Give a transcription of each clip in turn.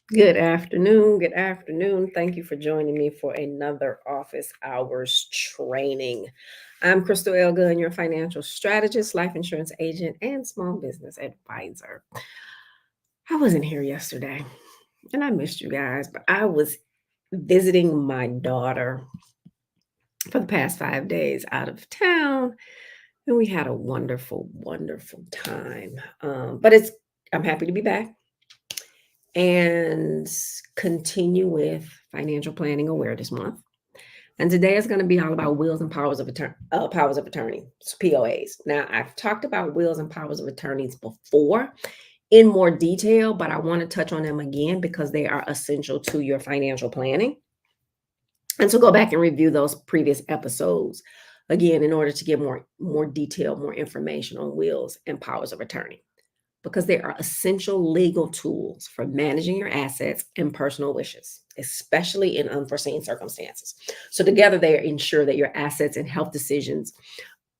Good afternoon. Good afternoon. Thank you for joining me for another office hours training. I'm Crystal Elgun, your financial strategist, life insurance agent, and small business advisor. I wasn't here yesterday and I missed you guys, but I was visiting my daughter for the past 5 days out of town, and we had a wonderful, wonderful time. I'm happy to be back and continue with Financial Planning Awareness Month. And today is going to be all about wills and powers of attorney, POAs. Now, I've talked about wills and powers of attorneys before in more detail, but I want to touch on them again because they are essential to your financial planning. And so go back and review those previous episodes again in order to get more detail, more information on wills and powers of attorney, because they are essential legal tools for managing your assets and personal wishes, especially in unforeseen circumstances. So together, they ensure that your assets and health decisions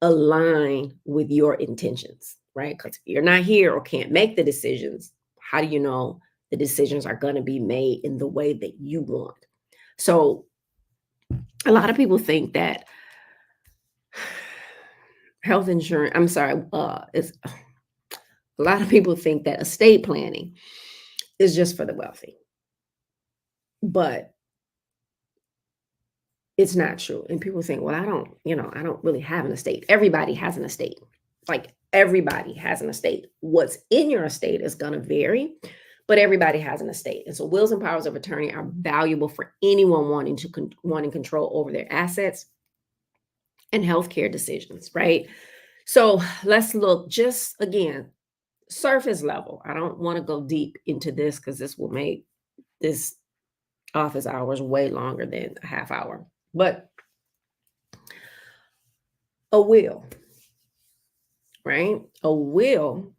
align with your intentions, right? Because if you're not here or can't make the decisions, how do you know the decisions are going to be made in the way that you want? So a lot of people think that health insurance, a lot of people think that estate planning is just for the wealthy, but it's not true. And people think, well, I don't really have an estate. Everybody has an estate. Like everybody has an estate. What's in your estate is going to vary, but everybody has an estate. And so wills and powers of attorney are valuable for anyone wanting control over their assets and healthcare decisions, right? So let's look just again, surface level. I don't want to go deep into this because this will make this office hours way longer than a half hour. But a will, right? A will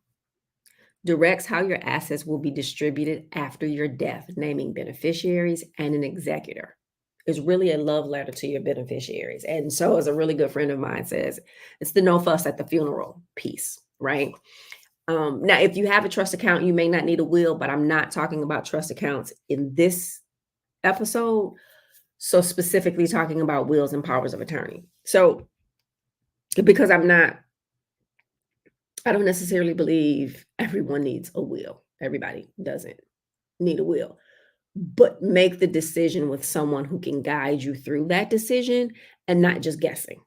directs how your assets will be distributed after your death, naming beneficiaries and an executor. It's really a love letter to your beneficiaries. And so, as a really good friend of mine says, it's the no fuss at the funeral piece, right? Now, if you have a trust account, you may not need a will, but I'm not talking about trust accounts in this episode. So specifically talking about wills and powers of attorney. So because I don't necessarily believe everyone needs a will. Everybody doesn't need a will, but make the decision with someone who can guide you through that decision and not just guessing,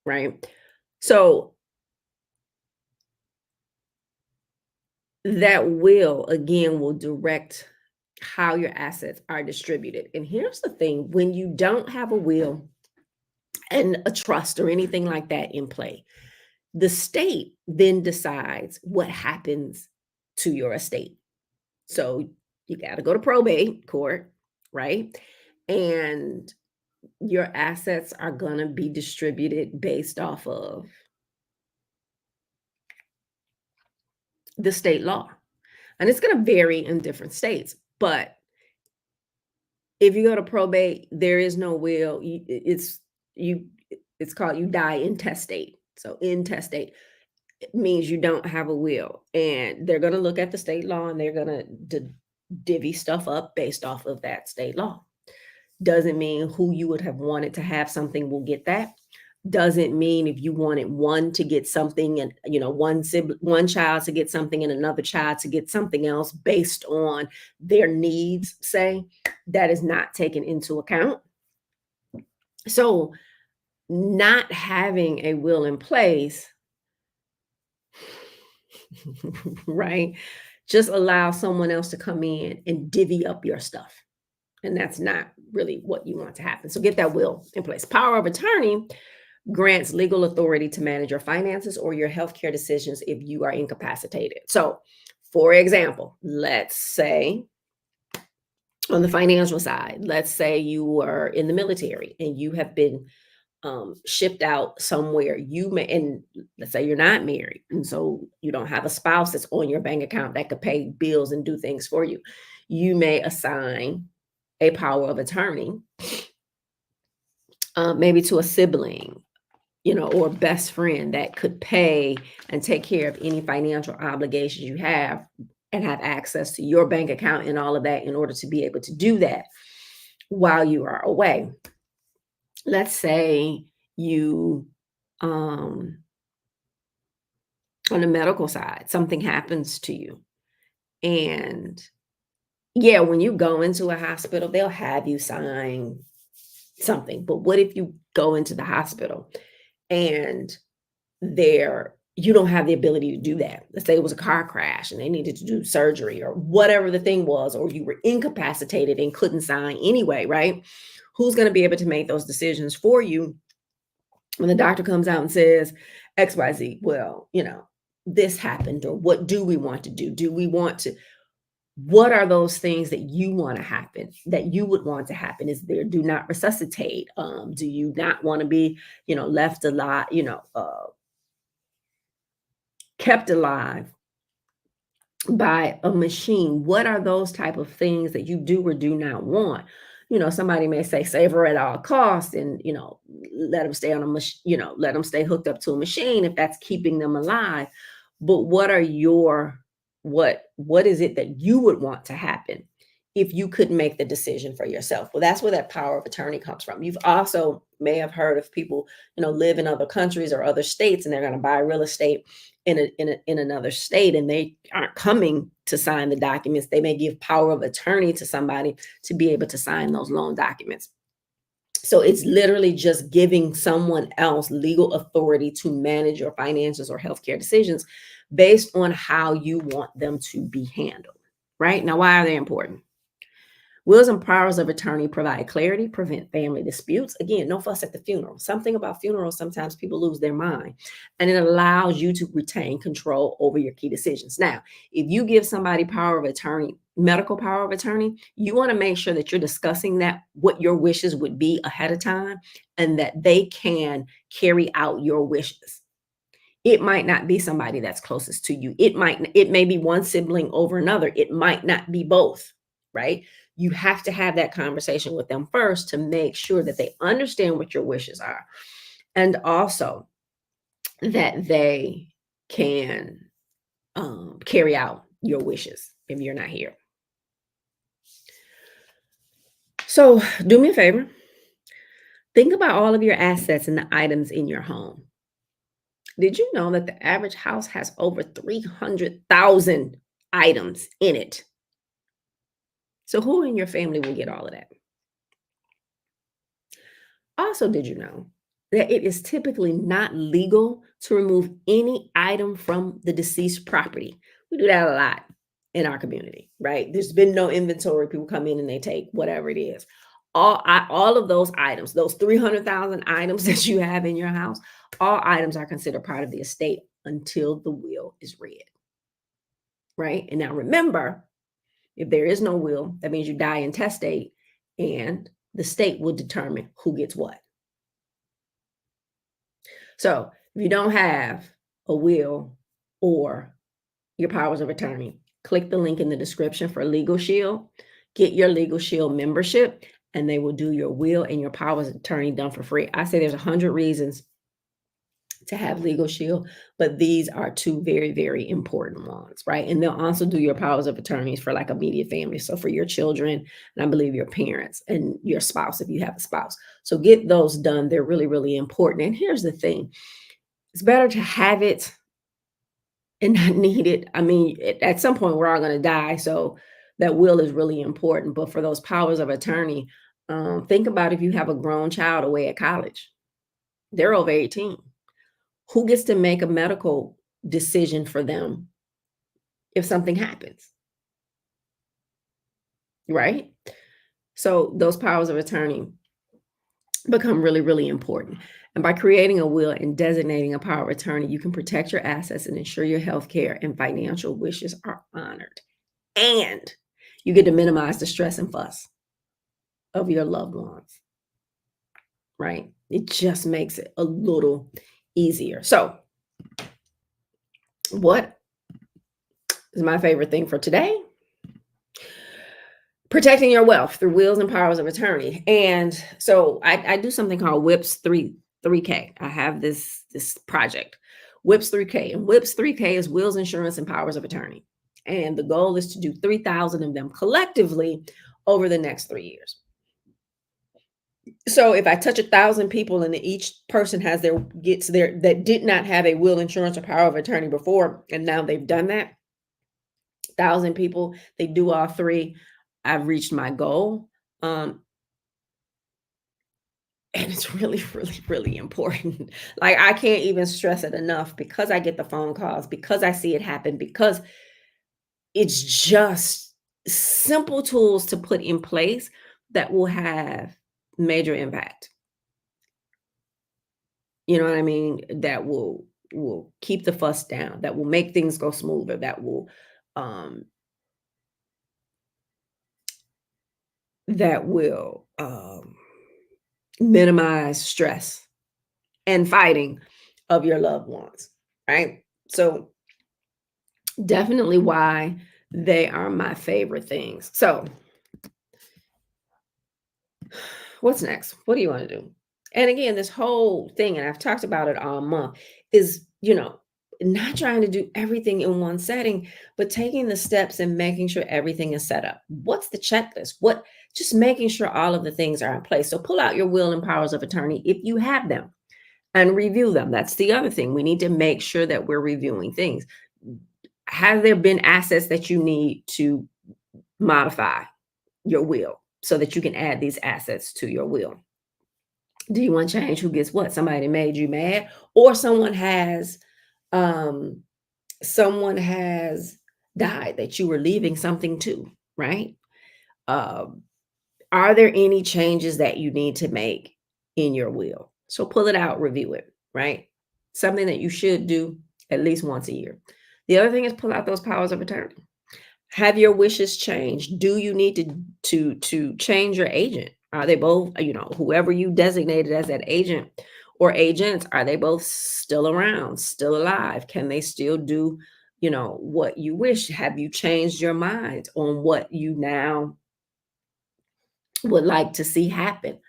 right? So that will, again, will direct how your assets are distributed. And here's the thing, when you don't have a will and a trust or anything like that in play, the state then decides what happens to your estate. So you got to go to probate court, right? And your assets are going to be distributed based off of the state law. And it's going to vary in different states. But if you go to probate, there is no will. It's called you die intestate. So intestate means you don't have a will, and they're going to look at the state law and they're going to divvy stuff up based off of that state law. Doesn't mean who you would have wanted to have something will get that. Doesn't mean if you wanted one to get something and one child to get something and another child to get something else based on their needs, say, that is not taken into account. So not having a will in place, right, just allow someone else to come in and divvy up your stuff. And that's not really what you want to happen. So get that will in place. Power of attorney grants legal authority to manage your finances or your healthcare decisions if you are incapacitated. So, for example, let's say on the financial side, let's say you are in the military and you have been shipped out somewhere. You may, and let's say you're not married, and so you don't have a spouse that's on your bank account that could pay bills and do things for you. You may assign a power of attorney, maybe to a sibling, or best friend that could pay and take care of any financial obligations you have and have access to your bank account and all of that in order to be able to do that while you are away. Let's say you, um, on the medical side, something happens to you. And yeah, when you go into a hospital, they'll have you sign something. But what if you go into the hospital and there you don't have the ability to do that? Let's say it was a car crash and they needed to do surgery or whatever the thing was, or you were incapacitated and couldn't sign anyway, right? Who's going to be able to make those decisions for you when the doctor comes out and says XYZ? Well, this happened, or what do we want to do? Do we want to, what are those things that you want to happen, that you would want to happen? Is there do not resuscitate? Do you not want to be, left alive, kept alive by a machine? What are those type of things that you do or do not want? Somebody may say save her at all costs and, let them stay on a machine, let them stay hooked up to a machine if that's keeping them alive. But what are your, what is it that you would want to happen if you couldn't make the decision for yourself? Well, that's where that power of attorney comes from. You've also may have heard of people, live in other countries or other states, and they're going to buy real estate in another state, and they aren't coming to sign the documents. They may give power of attorney to somebody to be able to sign those loan documents. So it's literally just giving someone else legal authority to manage your finances or healthcare decisions based on how you want them to be handled. Right? Now, why are they important? Wills and powers of attorney provide clarity, prevent family disputes. Again, no fuss at the funeral. Something about funerals, sometimes people lose their mind, and it allows you to retain control over your key decisions. Now, if you give somebody power of attorney, medical power of attorney, you want to make sure that you're discussing that, what your wishes would be ahead of time, and that they can carry out your wishes. It might not be somebody that's closest to you. It may be one sibling over another. It might not be both, right? You have to have that conversation with them first to make sure that they understand what your wishes are, and also that they can carry out your wishes if you're not here. So do me a favor. Think about all of your assets and the items in your home. Did you know that the average house has over 300,000 items in it? So who in your family will get all of that? Also, did you know that it is typically not legal to remove any item from the deceased property? We do that a lot in our community, right? There's been no inventory. People come in and they take whatever it is. All of those items, those 300,000 items that you have in your house, all items are considered part of the estate until the will is read, right? And now remember, if there is no will, that means you die intestate, and the state will determine who gets what. So if you don't have a will or your powers of attorney, click the link in the description for Legal Shield. Get your Legal Shield membership, and they will do your will and your powers of attorney done for free. I say there's 100 reasons to have Legal Shield, but these are two very, very important ones, right? And they'll also do your powers of attorneys for like immediate family. So for your children, and I believe your parents and your spouse, if you have a spouse. So get those done. They're really, really important. And here's the thing. It's better to have it and not need it. I mean, at some point we're all going to die. So that will is really important. But for those powers of attorney, think about if you have a grown child away at college, they're over 18. Who gets to make a medical decision for them if something happens? Right? So those powers of attorney become really, really important. And by creating a will and designating a power of attorney, you can protect your assets and ensure your health care and financial wishes are honored. And you get to minimize the stress and fuss of your loved ones, right? It just makes it a little easier. So, what is my favorite thing for today? Protecting your wealth through wills and powers of attorney. And so I do something called WIPS 3K. I have this project, WIPS 3K. And WIPS 3K is wills, insurance, and powers of attorney. And the goal is to do 3,000 of them collectively over the next 3 years. So if I touch 1,000 people and each person gets their that did not have a will, insurance, or power of attorney before, and now they've done that, 1,000 people, they do all three. I've reached my goal. And it's really, really, really important. Like, I can't even stress it enough because I get the phone calls, because I see it happen, because it's just simple tools to put in place that will have major impact. You know what I mean? That will keep the fuss down, that will make things go smoother, um that will minimize stress and fighting of your loved ones, right? So definitely why they are my favorite things. So, what's next? What do you want to do? And again, this whole thing, and I've talked about it all month, is, not trying to do everything in one setting, but taking the steps and making sure everything is set up. What's the checklist? Just making sure all of the things are in place. So pull out your will and powers of attorney if you have them and review them. That's the other thing. We need to make sure that we're reviewing things. Have there been assets that you need to modify your will so that you can add these assets to your will? Do you want to change who gets what? Somebody made you mad, or um someone has died that you were leaving something to, right? Um, are there any changes that you need to make in your will? So pull it out, review it, right? Something that you should do at least once a year. The other thing is pull out those powers of attorney. Have your wishes changed? Do you need to change your agent? Are they both, whoever you designated as that agent or agents, are they both still around, still alive? Can they still do, what you wish? Have you changed your mind on what you now would like to see happen?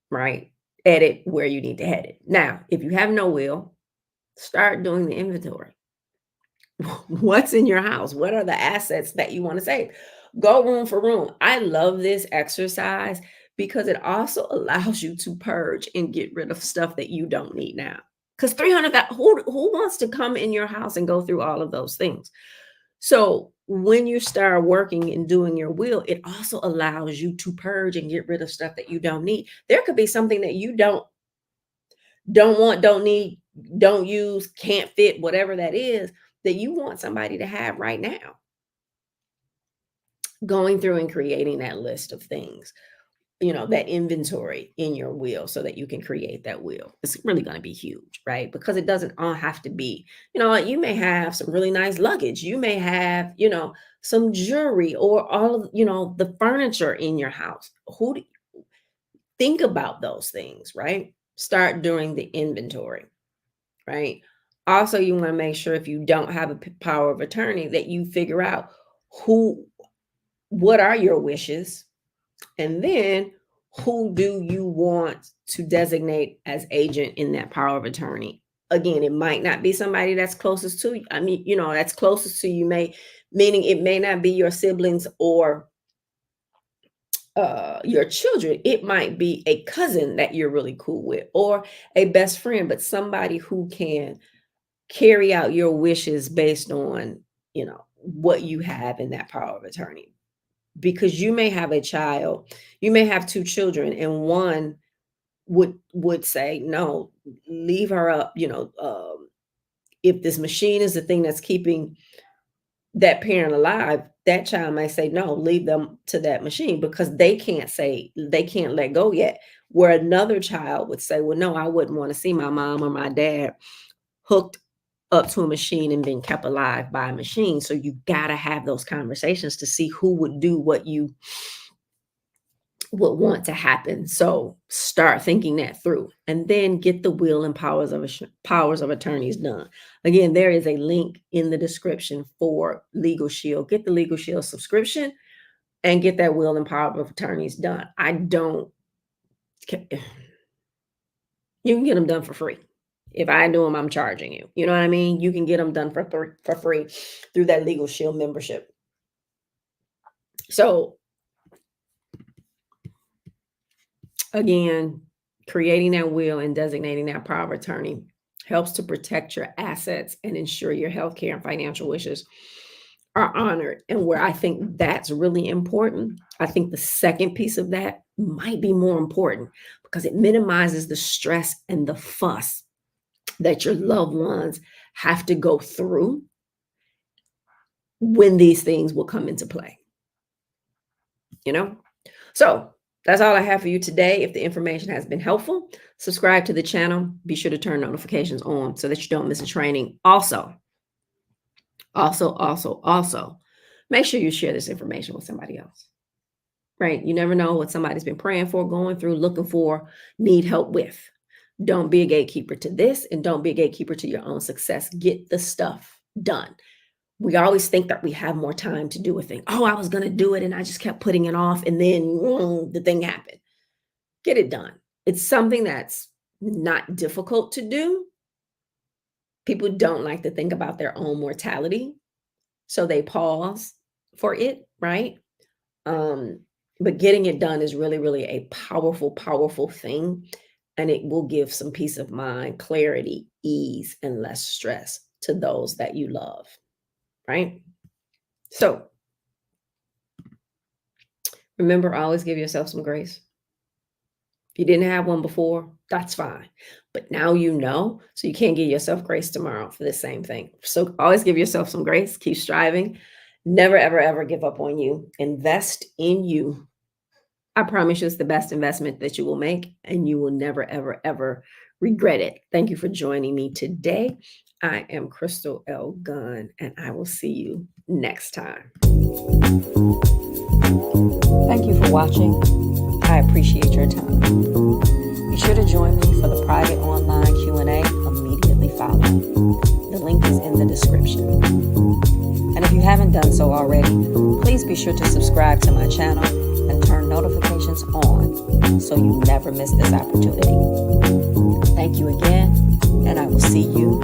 Right? Edit where you need to head it. Now, if you have no will, start doing the inventory. What's in your house? What are the assets that you want to save? Go room for room. I love this exercise because it also allows you to purge and get rid of stuff that you don't need now. Because 300, who wants to come in your house and go through all of those things? So when you start working and doing your will, it also allows you to purge and get rid of stuff that you don't need. There could be something that you don't want, don't need, don't use, can't fit, whatever that is, that you want somebody to have right now. Going through and creating that list of things, that inventory in your will so that you can create that will. It's really going to be huge, right? Because it doesn't all have to be, you may have some really nice luggage. You may have, some jewelry or all of, the furniture in your house. Think about those things, right? Start doing the inventory. Right? Also, you want to make sure if you don't have a power of attorney that you figure out who what are your wishes, and then who do you want to designate as agent in that power of attorney. Again, it might not be somebody that's closest to you. I mean, that's closest to you, meaning it may not be your siblings or your children. It might be a cousin that you're really cool with, or a best friend, but somebody who can carry out your wishes based on, what you have in that power of attorney. Because you may have a child, you may have two children, and one would say, no, leave her up, if this machine is the thing that's keeping that parent alive, that child might say, no, leave them to that machine because they can't let go yet. Where another child would say, well, no, I wouldn't want to see my mom or my dad hooked up to a machine and being kept alive by a machine. So you got to have those conversations to see who would do what you would want to happen. So start thinking that through, and then get the will and powers of attorneys done. Again, there is a link in the description for Legal Shield. Get the Legal Shield subscription and get that will and power of attorneys done. You can get them done for free. If I do them, I'm charging you. You know what I mean? You can get them done for free through that Legal Shield membership. So again, creating that will and designating that power of attorney helps to protect your assets and ensure your healthcare and financial wishes are honored. And where I think that's really important, I think the second piece of that might be more important because it minimizes the stress and the fuss that your loved ones have to go through when these things will come into play. So that's all I have for you today. If the information has been helpful, subscribe to the channel. Be sure to turn notifications on so that you don't miss a training. Also, make sure you share this information with somebody else, right? You never know what somebody's been praying for, going through, looking for, need help with. Don't be a gatekeeper to this, and don't be a gatekeeper to your own success. Get the stuff done. We always think that we have more time to do a thing. Oh, I was going to do it and I just kept putting it off, and then the thing happened. Get it done. It's something that's not difficult to do. People don't like to think about their own mortality, so they pause for it, right? But getting it done is really, really a powerful, powerful thing. And it will give some peace of mind, clarity, ease, and less stress to those that you love, right? So remember, always give yourself some grace. If you didn't have one before, that's fine. But now you know, so you can't give yourself grace tomorrow for the same thing. So always give yourself some grace. Keep striving. Never, ever, ever give up on you. Invest in you. I promise you it's the best investment that you will make, and you will never, ever, ever regret it. Thank you for joining me today. I am Crystal L. Gunn, and I will see you next time. Thank you for watching. I appreciate your time. Be sure to join me for the private online Q&A immediately following. The link is in the description. And if you haven't done so already, please be sure to subscribe to my channel and turn notifications on so you never miss this opportunity. Thank you again, and I will see you